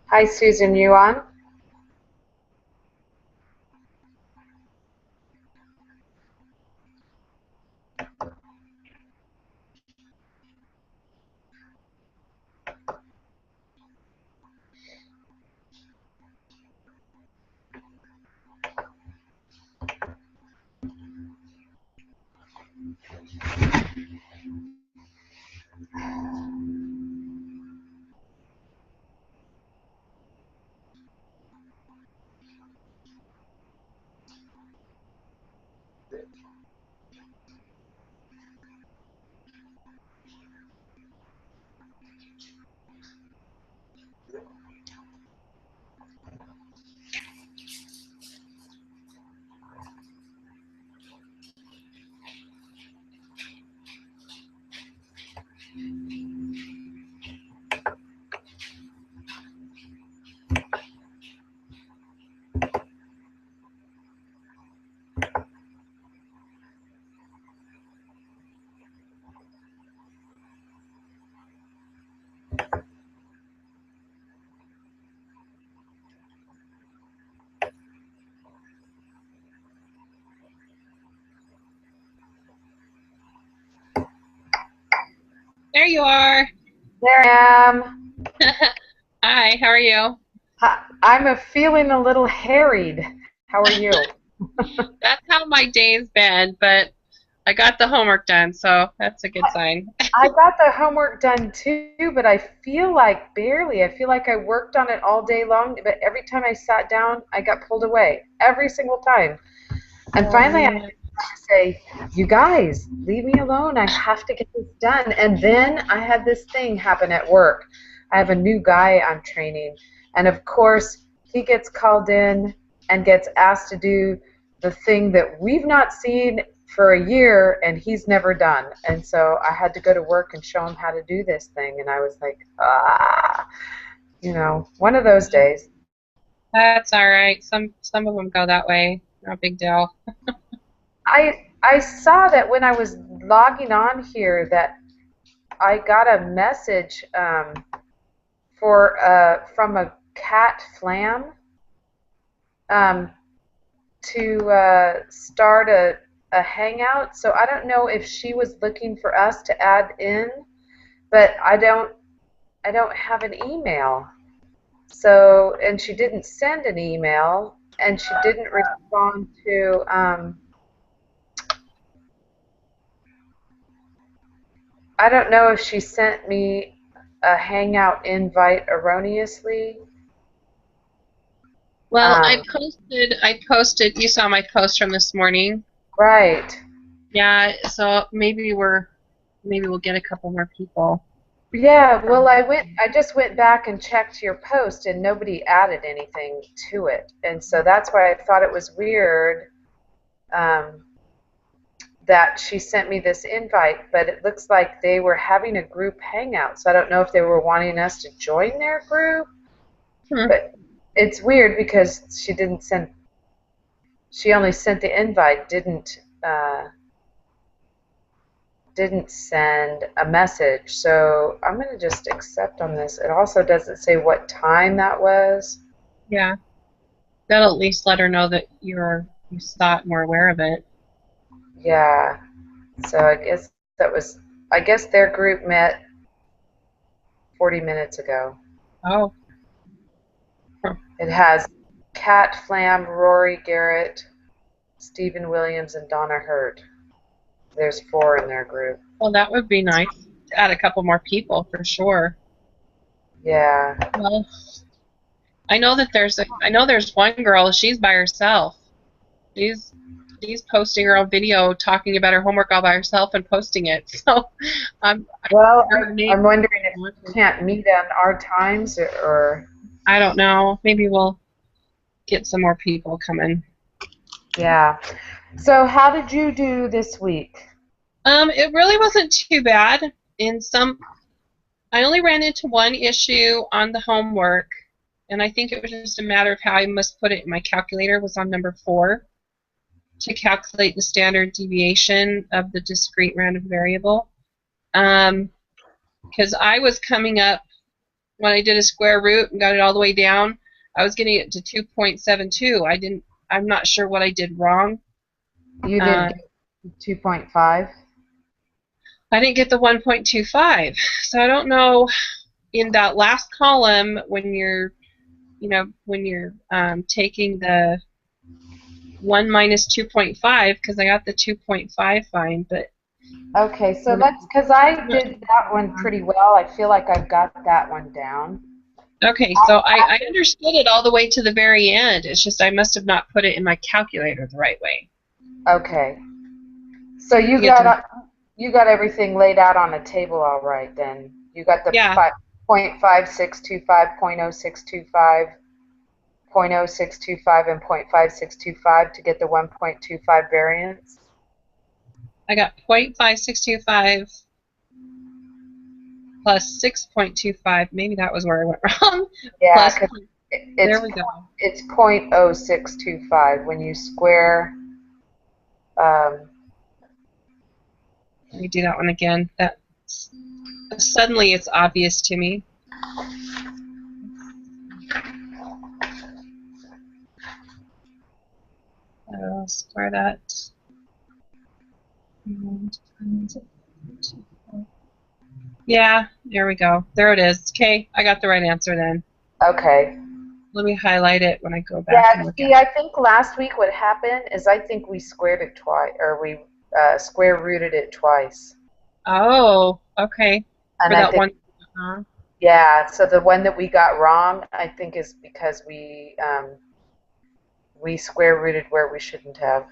Hi, Susan, you on? There you are. There I am. Hi, how are you? I'm feeling a little harried. How are you? That's how my day's been, but I got the homework done, so that's a good sign. I got the homework done too, but I feel like barely. I feel like I worked on it all day long, but every time I sat down, I got pulled away. Every single time. And Oh finally, I had man. to say, you guys, leave me alone. I have to get this done. And then I had this thing happen at work. I have a new guy I'm training. And of course, he gets called in and gets asked to do the thing that we've not seen for a year and he's never done. And so I had to go to work and show him how to do this thing. And I was like, one of those days. That's all right. Some of them go that way. No big deal. I saw that when I was logging on here that I got a message from a cat flam um, to start a hangout. So I don't know if she was looking for us to add in, but I don't have an email. So and she didn't send an email and she didn't respond to I don't know if she sent me a hangout invite erroneously. Well, Um, I posted, you saw my post from this morning. right. Yeah, so maybe we'll get a couple more people. Yeah, well, I just went back and checked your post and nobody added anything to it. And so that's why I thought it was weird um, that she sent me this invite, but it looks like they were having a group hangout. So I don't know if they were wanting us to join their group, Hmm. but it's weird because she only sent the invite, didn't send a message. So I'm going to just accept on this. It also doesn't say what time that was. Yeah. That'll at least let her know that you saw it and were aware of it. Yeah. So I guess their group met 40 minutes ago. Oh. Huh. It has Kat Flam, Rory Garrett, Stephen Williams, and Donna Hurt. There's 4 in their group. Well, that would be nice to add a couple more people for sure. Yeah. Well, I know there's one girl, she's by herself. She's she's posting her own video talking about her homework all by herself and posting it. So I Well, hear her name. I'm wondering if we can't meet on our times or I don't know. Maybe we'll get some more people coming. yeah. So how did you do this week? It really wasn't too bad. I only ran into one issue on the homework, and I think it was just a matter of how I must put it in my calculator. Was on number 4 to calculate the standard deviation of the discrete random variable. Because I was coming up when I did a square root and got it all the way down, I was getting it to 2.72. I'm not sure what I did wrong. You didn't Uh, get 2.5? I didn't get the 1.25. So I don't know, in that last column when you're, taking the 1 minus 2.5, because I got the 2.5 fine, but Okay, so because I did that one pretty well. I feel like I've got that one down. okay, so I understood it all the way to the very end. It's just I must have not put it in my calculator the right way. Okay. So To get to, you got everything laid out on a table all right then. You got the yeah, 0.5625, 0.0625, 0.0625, and 0.5625 to get the 1.25 variance? I got 0.5625 plus 6.25. Maybe that was where I went wrong. Yeah, Plus, because there we go. it's 0.0625 when you square. Um, Let me do that one again. That suddenly it's obvious to me. Square that. Yeah, there we go. There it is. Okay, I got the right answer then. okay. Let me highlight it when I go back and Yeah, look at see, it. I think last week what happened is I think we squared it twice, or we square rooted it twice. Oh, okay. And For I that think, one. yeah, so the one that we got wrong, I think, is because we square rooted where we shouldn't have.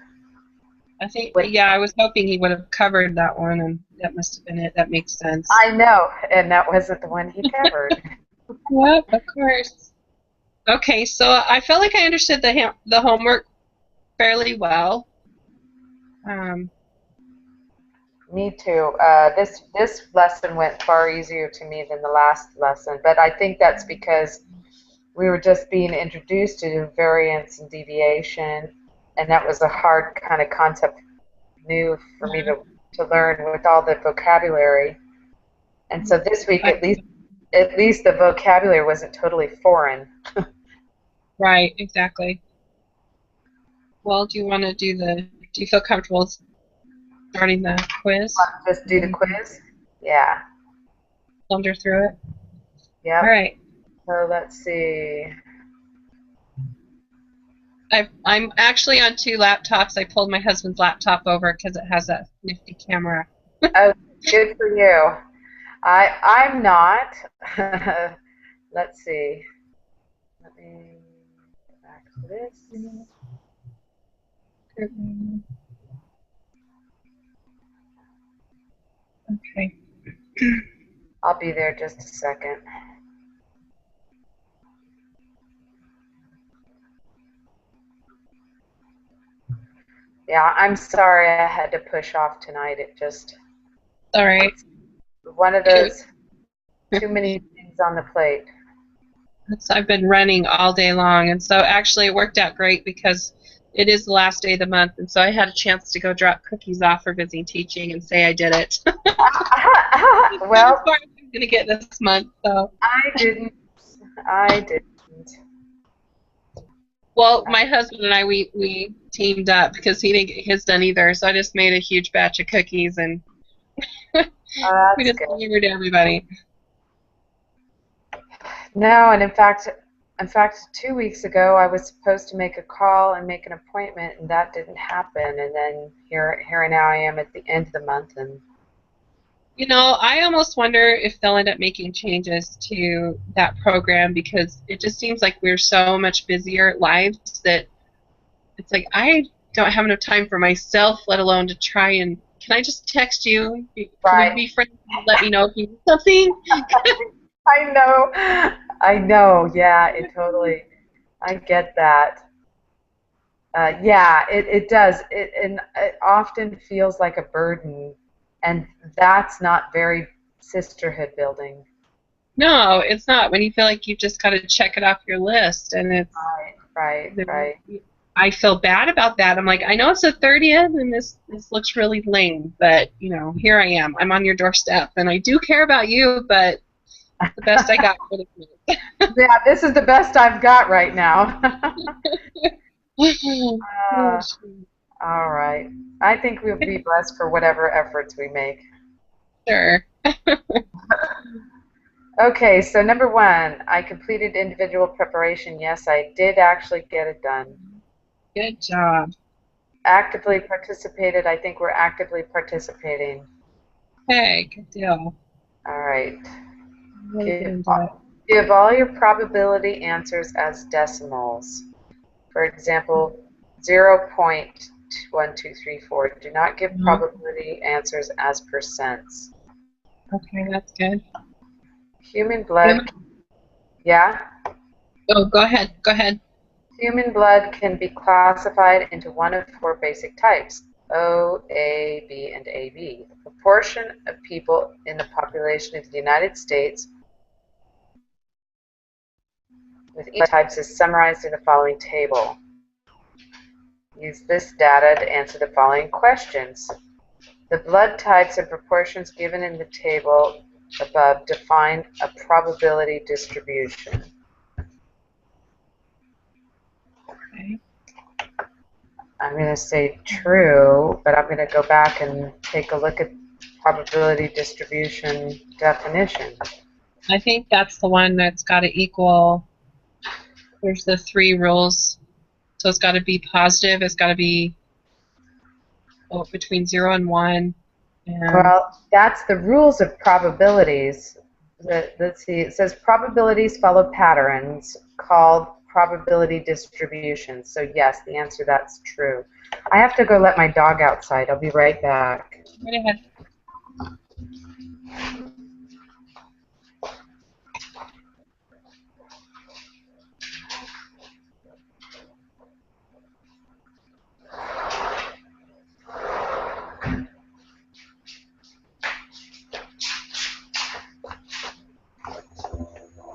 I think, When, yeah, I was hoping he would have covered that one, and that must have been it. That makes sense. I know, and that wasn't the one he covered. Yep, of course. Okay, so I felt like I understood the homework fairly well. Um, Me too. This lesson went far easier to me than the last lesson, but I think that's because we were just being introduced to variance and deviation, and that was a hard kind of concept, new for me to learn with all the vocabulary. And so this week, I, at least the vocabulary wasn't totally foreign. right, exactly. Well, do you feel comfortable starting the quiz? Just do the quiz. Yeah. Wander through it. All Yep. right. So let's see. I'm actually on two laptops. I pulled my husband's laptop over because it has that nifty camera. Oh, good for you. I'm not. Let's see. Let me go back to this. Okay. I'll be there just a second. Yeah, I'm sorry I had to push off tonight. It just, All right. it's one of those too many things on the plate. I've been running all day long, and so actually it worked out great because it is the last day of the month, and so I had a chance to go drop cookies off for busy teaching and say I did it. That's as Well, far as I'm going to get this month. So, I didn't. I didn't. well, my husband and I we teamed up because he didn't get his done either, so I just made a huge batch of cookies and we That's just good. delivered to everybody. No, and in fact, 2 weeks ago I was supposed to make a call and make an appointment, and that didn't happen. And then here and now I am at the end of the month, and You know, I almost wonder if they'll end up making changes to that program because it just seems like we're so much busier lives that it's like I don't have enough time for myself, let alone to try and can I just text you? Can we right. be friends and let me know if you need something? I know. I know. Yeah, it totally. I get that. Yeah, it does. And it often feels like a burden, and that's not very sisterhood building. No, it's not. When you feel like you've just got to check it off your list, and Right. I feel bad about that. I'm like, I know it's the 30th, and this looks really lame, but here I am. I'm on your doorstep, and I do care about you, but The best I got for the minute. Yeah, this is the best I've got right now. Oh, uh, all right. I think we'll be blessed for whatever efforts we make. sure. Okay, so number one, I completed individual preparation. Yes, I did actually get it done. Good job. Actively participated. I think we're actively participating. Hey, good deal. All right. Really get Give, into it. give all your probability answers as decimals. For example, 0.1234. Do not give Mhm. probability answers as percents. Okay, that's good. Human Human. blood, yeah? Oh, go ahead. Go ahead. Human blood can be classified into one of four basic types: O, A, B, and AB. The proportion of people in the population of the United States with each type is summarized in the following table. Use this data to answer the following questions. The blood types and proportions given in the table above define a probability distribution. Okay. I'm going to say true, but I'm going to go back and take a look at probability distribution definition. I think that's the one that's got to equal. There's the three rules. So it's got to be positive. It's got to be between 0 and 1. And Well, that's the rules of probabilities. Let's see, it says probabilities follow patterns called probability distributions. So yes, the answer that's true. I have to go let my dog outside. I'll be right back. right ahead.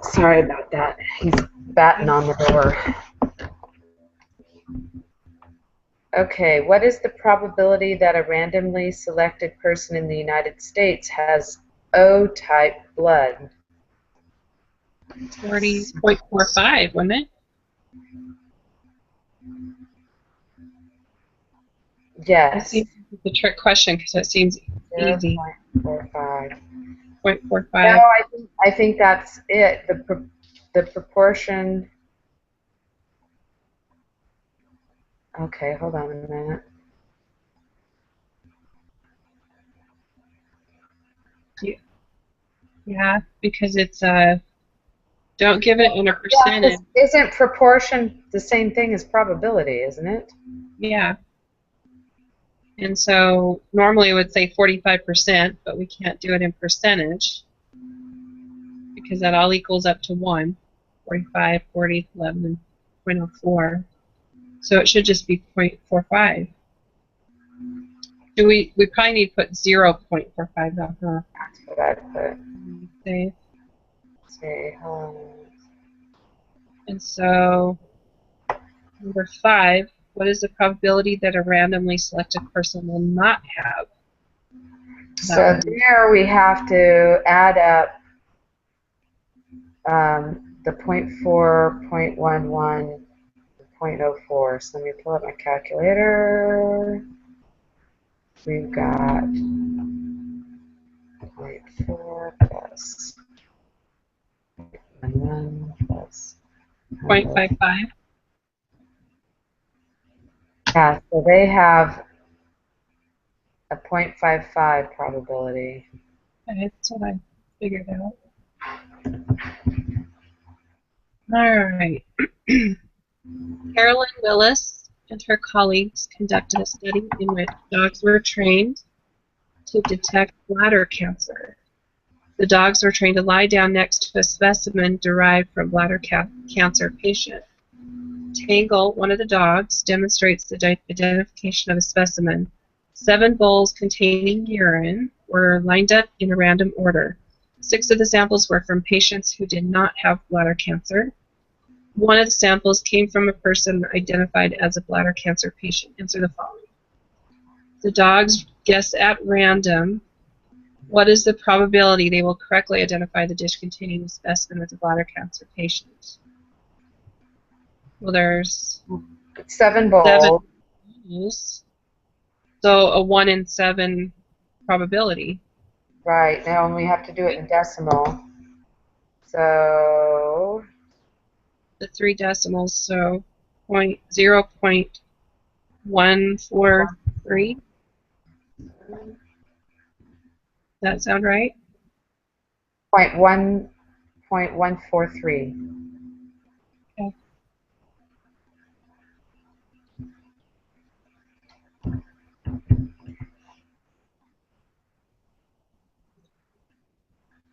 Sorry about that. He's batting on the door. Okay, what is the probability that a randomly selected person in the United States has O-type blood? 40.45, wasn't it? That Yes, seems like a trick question because it seems easy. 0.45. 0.45. No, I think that's it. The proportion. Okay, hold on a minute. Yeah, because it's don't give it in a Yeah, percentage. 'cause isn't proportion the same thing as probability, isn't it? Yeah. And so normally it would say 45%, but we can't do it in percentage because that all equals up to 1. 45, 40, 11, and 0.04. So it should just be 0.45. We probably need to put 0.45 down, huh? That's what I'd put. Save. Let's see, hold on. And so number 5, what is the probability that a randomly selected person will not have that So one? there we have to add up the 0.4, 0.11, 0.04. So let me pull up my calculator. We've got 0.4 plus 0.11 plus 100. 0.55. Yeah, so they have a 0.55 probability. That's what I figured out. All right. Carolyn Willis and her colleagues conducted a study in which dogs were trained to detect bladder cancer. The dogs were trained to lie down next to a specimen derived from bladder cancer patient. Tangle, one of the dogs, demonstrates the identification of a specimen. 7 bowls containing urine were lined up in a random order. 6 of the samples were from patients who did not have bladder cancer. 1 of the samples came from a person identified as a bladder cancer patient. Answer the following. The dogs guess at random What is the probability they will correctly identify the dish containing the specimen with a bladder cancer patient? Well, there's 7 7 bowls. bowls, so a 1 in 7 probability. Right, now we have to do it in decimal. So The 3 decimals, so 0.143. Does that sound right? 0.143. Okay.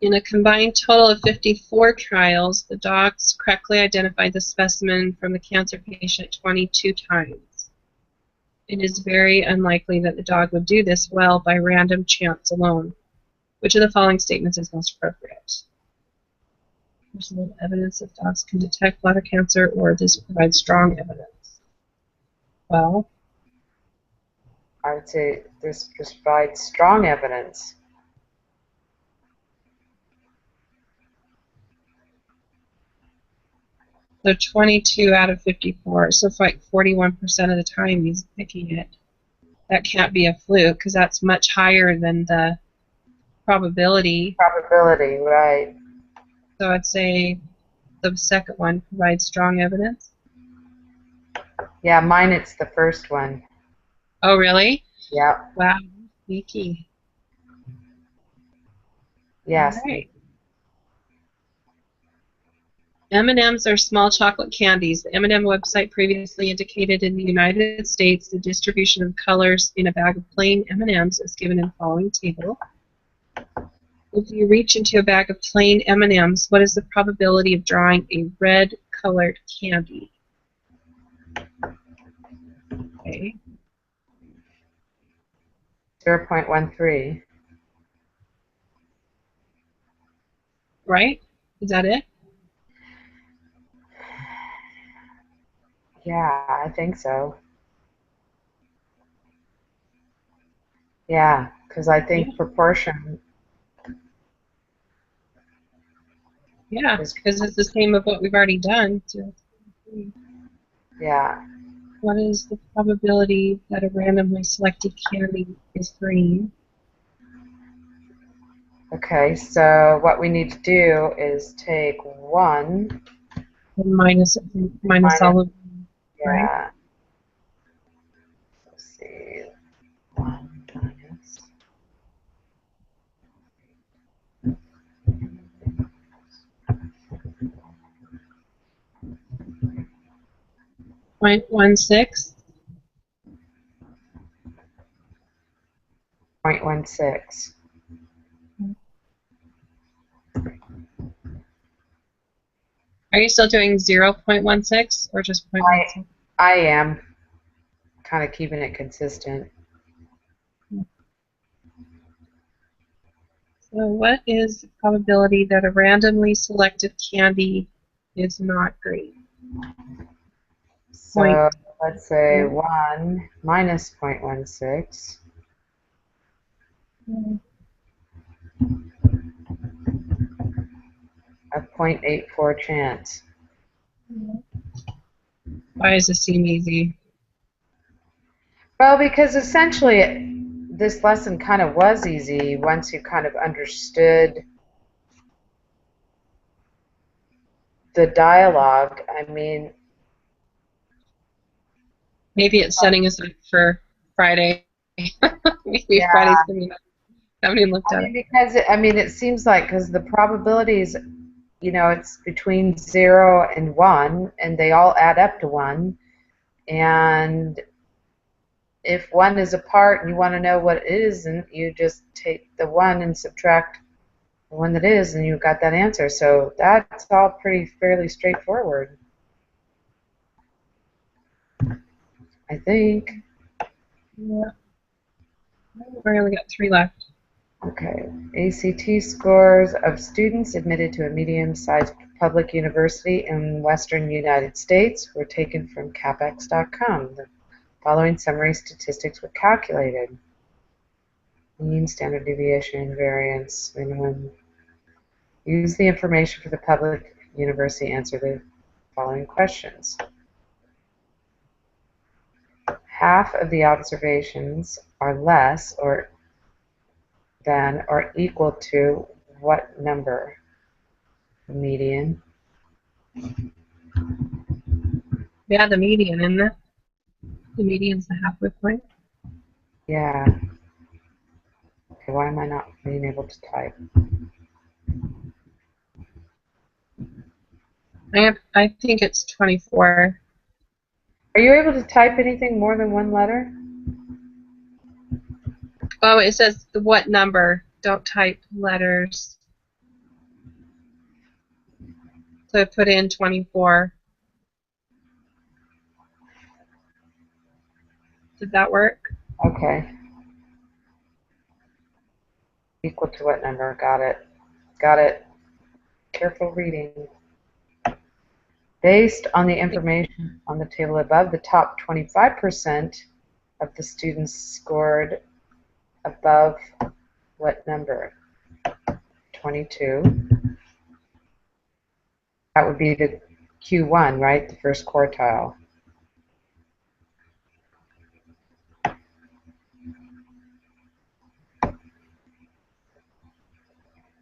In a combined total of 54 trials, the dogs correctly identified the specimen from the cancer patient 22 times. It is very unlikely that the dog would do this well by random chance alone. Which of the following statements is most appropriate? There's little evidence that dogs can detect bladder cancer, or this provides strong evidence. Well, I would say this provides strong evidence. so 22 out of 54, so it's like 41% of the time he's picking it. That can't be a fluke because that's much higher than the probability. Probability, right. So I'd say the second one provides strong evidence. Yeah, mine it's the first one. Oh, really? Yeah. Wow, sneaky. Yes. All right. M&Ms are small chocolate candies. The M&M website previously indicated in the United States the distribution of colors in a bag of plain M&Ms is given in the following table. If you reach into a bag of plain M&Ms, what is the probability of drawing a red-colored candy? Okay. 0.13. Right? Is that it? Yeah, I think so. Yeah, because I think proportion. Yeah, because it's the same of what we've already done. So, yeah. what is the probability that a randomly selected candy is green? Okay, so what we need to do is take 1 And minus all of them, right? yeah. Let's see. 1 minus. 0.16. 0.16. Are you still doing 0.16 or just 0.16? I am kind of keeping it consistent. So what is the probability that a randomly selected candy is not green? So let's say 1 minus 0.16. A 0.84 chance. Why does this seem easy? Well, because essentially this lesson kind of was easy once you kind of understood the dialogue. I mean, Maybe it's setting us up for Friday. Maybe yeah. Friday's coming up. I haven't even looked at it. Because it seems like because the probabilities, it's between 0 and 1, and they all add up to 1. And if 1 is apart and you want to know what it isn't, you just take the 1 and subtract the one that is, and you've got that answer. So that's all fairly straightforward, I think. Yeah. We only got 3 left. Okay. ACT scores of students admitted to a medium-sized public university in western United States were taken from capex.com. The following summary statistics were calculated. Mean, standard deviation, variance, minimum. Use the information for the public university. Answer the following questions. Half of the observations are less or than or equal to what number? The median. Yeah, the median, isn't it? The median's the halfway point. Yeah. Okay, why am I not being able to type? I think it's 24. Are you able to type anything more than one letter? Oh, it says what number. Don't type letters. So I put in 24. Did that work? Okay. Equal to what number? Got it. Got it. Careful reading. Based on the information on the table above, the top 25% of the students scored above what number? 22. That would be the Q1, right? The first quartile.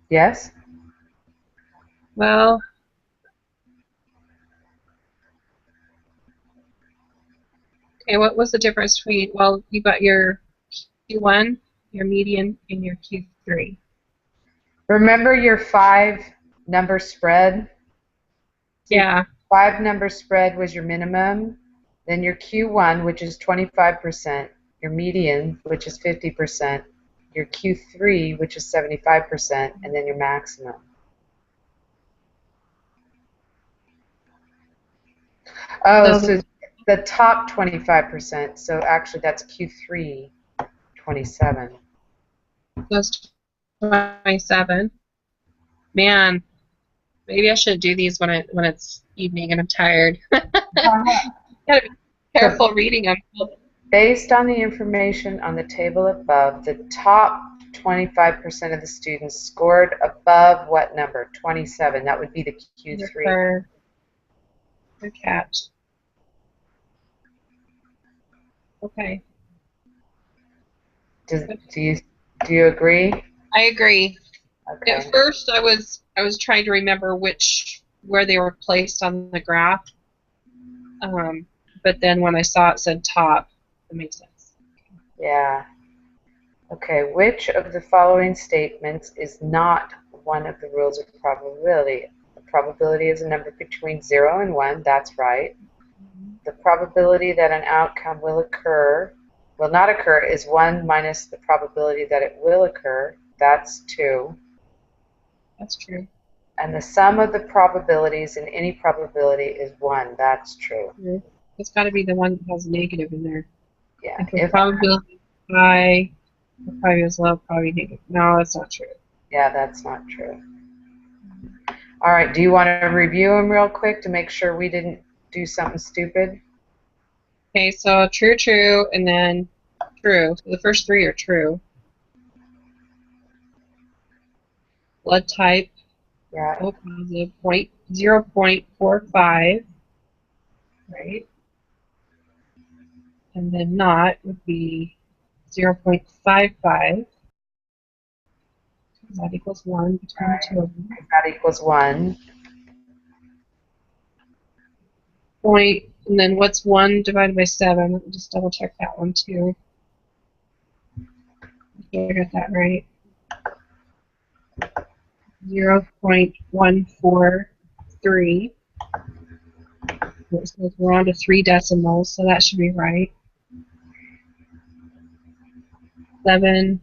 Yes? Well, okay, what was the difference between, well, you got your Q1, your median, and your Q3. Remember your 5-number spread? Yeah. 5-number spread was your minimum, then your Q1, which is 25%, your median, which is 50%, your Q3, which is 75%, and then your maximum. Oh, so the top 25%, so actually that's Q3, 27. That's 27. Man, maybe I should do these when it's evening and I'm tired. Gotta be careful reading them. Based on the information on the table above, the top 25% of the students scored above what number? 27. That would be the Q3. Good catch. Okay. Do you agree? I agree. Okay. At first, I was trying to remember where they were placed on the graph, but then when I saw it said top, it makes sense. Yeah. Okay. Which of the following statements is not one of the rules of probability? The probability is a number between 0 and 1. That's right. The probability that an outcome will not occur, is 1 minus the probability that it will occur. That's 2. That's true. And the sum of the probabilities in any probability is 1. That's true. It's got to be the one that has negative in there. Yeah. If the probability is high, the probability is low, probably negative. No, that's not true. Yeah, that's not true. All right. Do you want to review them real quick to make sure we didn't do something stupid? Okay, so true, and then true. So the first three are true. Blood type, Yeah. O positive, 0.45, right? And then not would be 0.55. That equals 1 between the two of them. That equals 1. Point, and then what's 1 divided by 7? Let me just double check that one too. I got that right. 0.143. So we're on to 3 decimals, so that should be right. 7.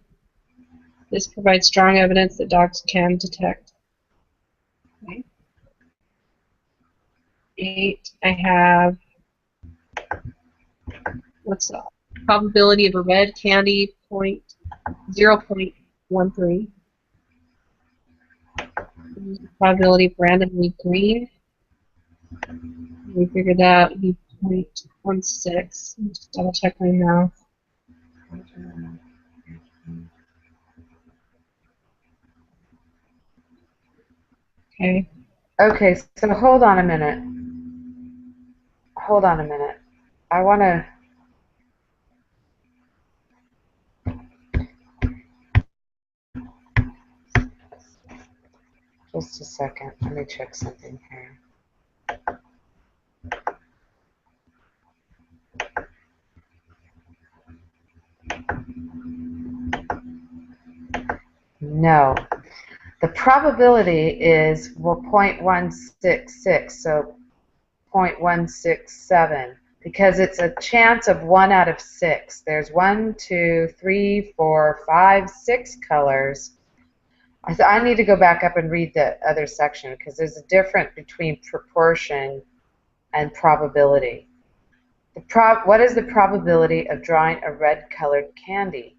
This provides strong evidence that dogs can detect. Okay. 8. I have, what's the probability of a red candy? 0.13. Probability of randomly green. We figured that would be 0.16. Just double check my math. Okay. Okay, so hold on a minute. Hold on a minute. I want to. Just a second. Let me check something here. No. The probability is, well, 0.166, so 0.167, because it's a chance of 1 out of 6. There's 1, 2, 3, 4, 5, 6 colors. I need to go back up and read the other section because there's a difference between proportion and probability. What is the probability of drawing a red colored candy?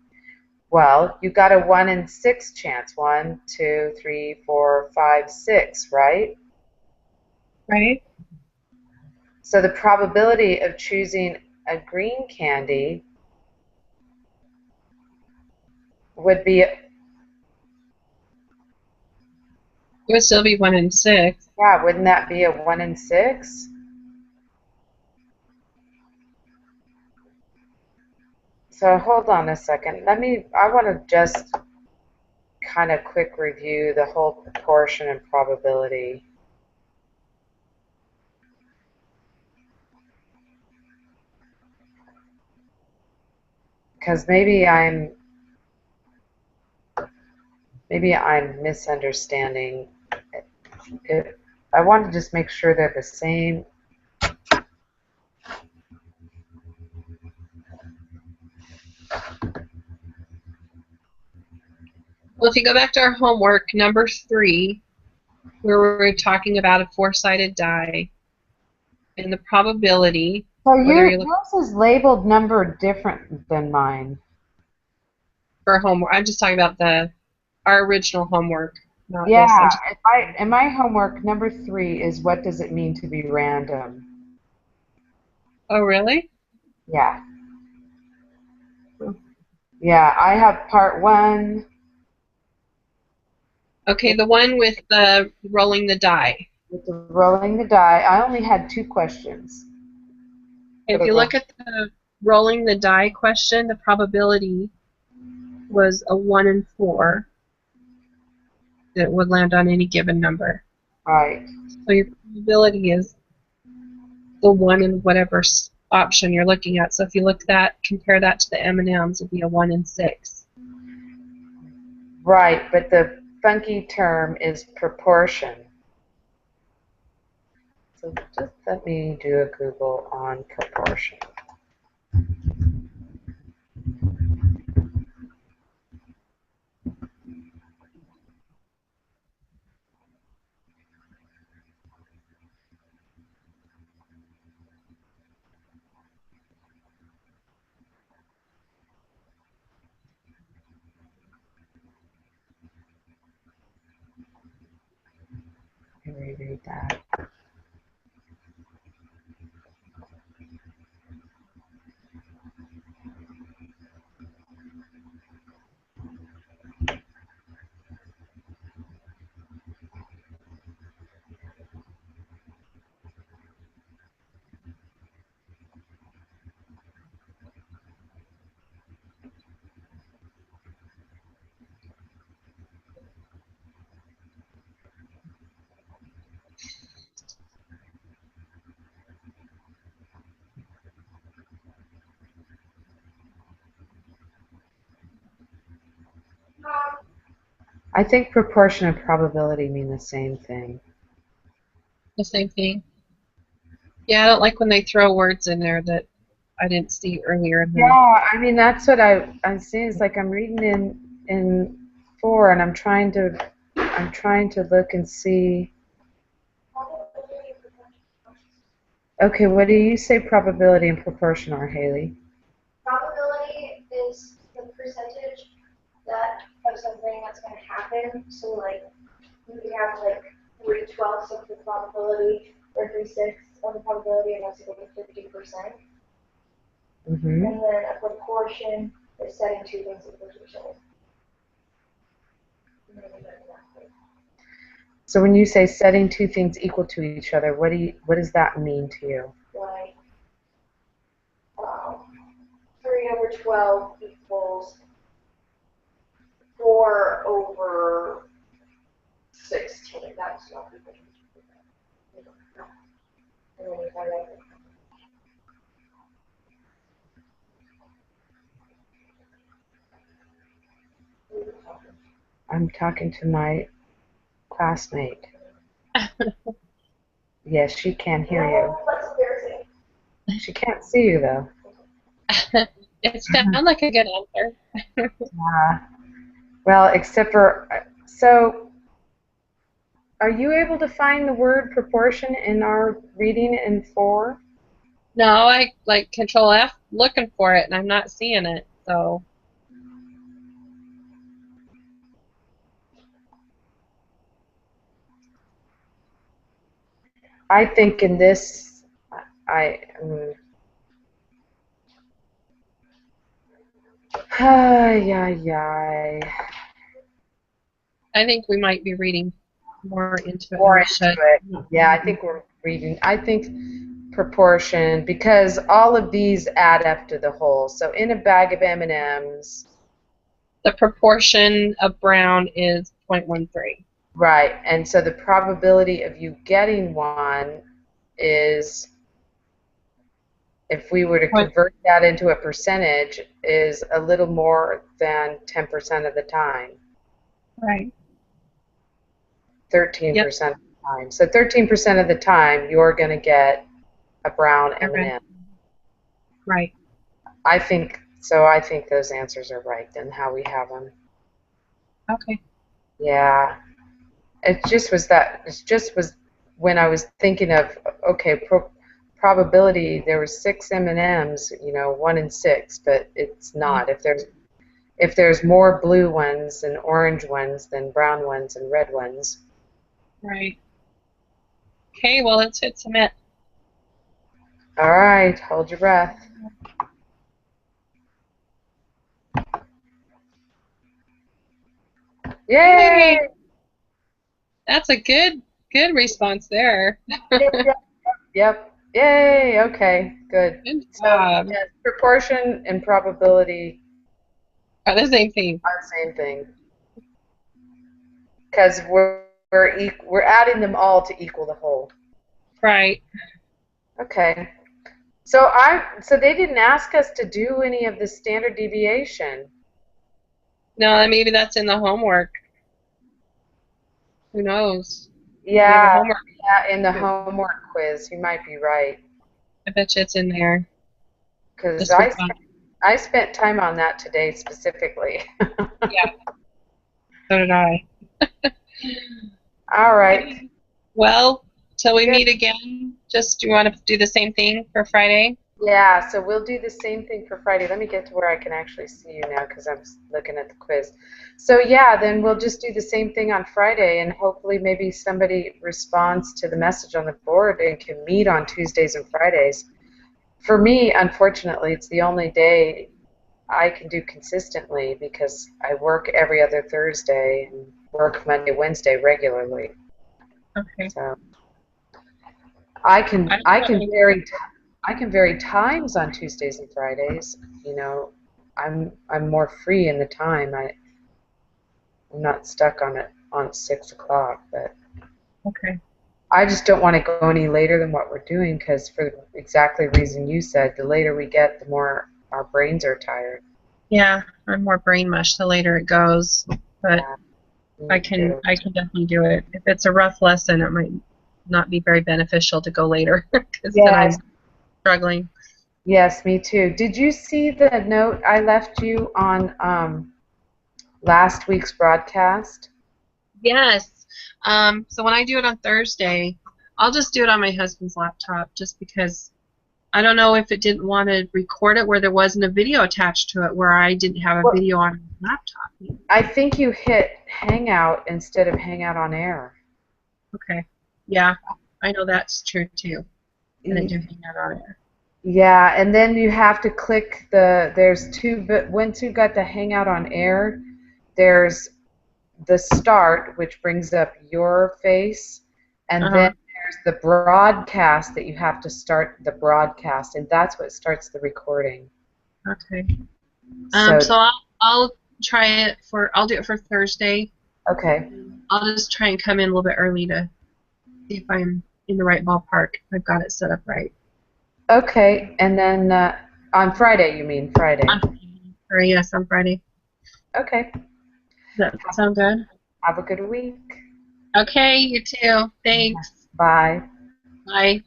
Well, you got a 1 in 6 chance. 1, 2, 3, 4, 5, 6, right? Right. So the probability of choosing a green candy would be, It would still be 1 in 6. yeah, wouldn't that be a 1 in 6? So hold on a second. I want to just kind of quick review the whole proportion and probability. Because maybe I'm misunderstanding it. I want to just make sure they're the same. Well, if you go back to our homework, number 3, where we're talking about a four-sided die and the probability, So whether you look yours is labeled number different than mine. for homework. I'm just talking about our original homework, not this. Yeah, in my homework, number 3 is what does it mean to be random? Oh, really? Yeah. Yeah, I have part 1. Okay, the one with the rolling the die. With the rolling the die. I only had 2 questions for If the you roll. look at the rolling the die question, the probability was a 1 in 4 that it would land on any given number. Right. So your probability is the 1 in whatever option you're looking at. So if you compare that to the M&Ms, it'd be a 1 in 6. Right, but the funky term is proportion. So just let me do a Google on proportion. Let me reread that. I think proportion and probability mean the same thing. The same thing. Yeah, I don't like when they throw words in there that I didn't see earlier in the. Yeah, I mean that's what I'm seeing. It's like I'm reading in 4, and I'm trying to look and see. Okay, what do you say probability and proportion are, Haley? Probability is the percentage of something that's going to happen. So, like, you could have like 3/12 of the probability or 3/6 of the probability, and that's equal to 50%. Mm-hmm. And then a proportion is setting two things in position. So when you say setting two things equal to each other, what does that mean to you? Like, 3 over 12 equals 4 over 16. That's not even. And then if I write it. I'm talking to my classmate. Yes, she can hear you. That's embarrassing. She can't see you, though. It sounds like a good answer. Well, except for, so, are you able to find the word proportion in our reading in 4? No, I like Control F looking for it, and I'm not seeing it. So I think in this, I, ay, ay, ay. I think we might be reading more into it More than we into should. it. Yeah, I think we're reading. I think proportion, because all of these add up to the whole. So in a bag of M&Ms, The proportion of brown is 0.13. right, and so the probability of you getting one is, if we were to convert that into a percentage, is a little more than 10% of the time. Right. 13% Yep. of the time. So 13% of the time, you're going to get a brown Okay. M&M. Right. I think so. I think those answers are right then, how we have them. Okay. Yeah. It just was when I was thinking of, okay, probability, there was 6 M&Ms, 1 in 6, but it's not. If there's more blue ones and orange ones than brown ones and red ones. Right. Okay, well, let's hit submit. All right, hold your breath. Yay! That's a good response there. Yep. Yay. Okay. Good. Good So job. yes, proportion and probability Oh, the same thing. are the same thing, because we're adding them all to equal the whole. Right. Okay. So they didn't ask us to do any of the standard deviation. No, maybe that's in the homework. Who knows? Yeah. Homework. Yeah. In the homework quiz, you might be right. I bet you it's in there. Because I spent time on that today specifically. Yeah. So did I. All right. Well, till we Good. meet again, do you want to do the same thing for Friday? Yeah, so we'll do the same thing for Friday. Let me get to where I can actually see you now because I'm looking at the quiz. So yeah, then we'll just do the same thing on Friday, and hopefully maybe somebody responds to the message on the board and can meet on Tuesdays and Fridays. For me, unfortunately, it's the only day I can do consistently because I work every other Thursday and work Monday, Wednesday regularly. Okay. So I can vary times on Tuesdays and Fridays. I'm more free in the time. I'm not stuck on it on 6 o'clock, but Okay. I just don't want to go any later than what we're doing because for exactly the reason you said, the later we get, the more our brains are tired. Yeah, I'm more brain mush the later it goes, but Yeah, I can definitely do it. If it's a rough lesson, it might not be very beneficial to go later because then I'm struggling. Yes, me too. Did you see the note I left you on last week's broadcast? Yes. So when I do it on Thursday, I'll just do it on my husband's laptop just because I don't know if it didn't want to record it where there wasn't a video attached to it where I didn't have a video on my laptop. I think you hit Hangout instead of Hangout on Air. Okay. Yeah, I know that's true too. I didn't do Hangout on Air. Yeah, and then you have to click there's two, but once you've got the Hangout on Air, there's the start, which brings up your face, and Uh-huh. then there's the broadcast that you have to start the broadcast, and that's what starts the recording. Okay. So, So I'll try it I'll do it for Thursday. okay. I'll just try and come in a little bit early to see if I'm in the right ballpark. I've got it set up right. Okay, and then on Friday, you mean Friday? Yes, on Friday. Okay. Does that sound good? Have a good week. Okay, you too. Thanks. Bye. Bye.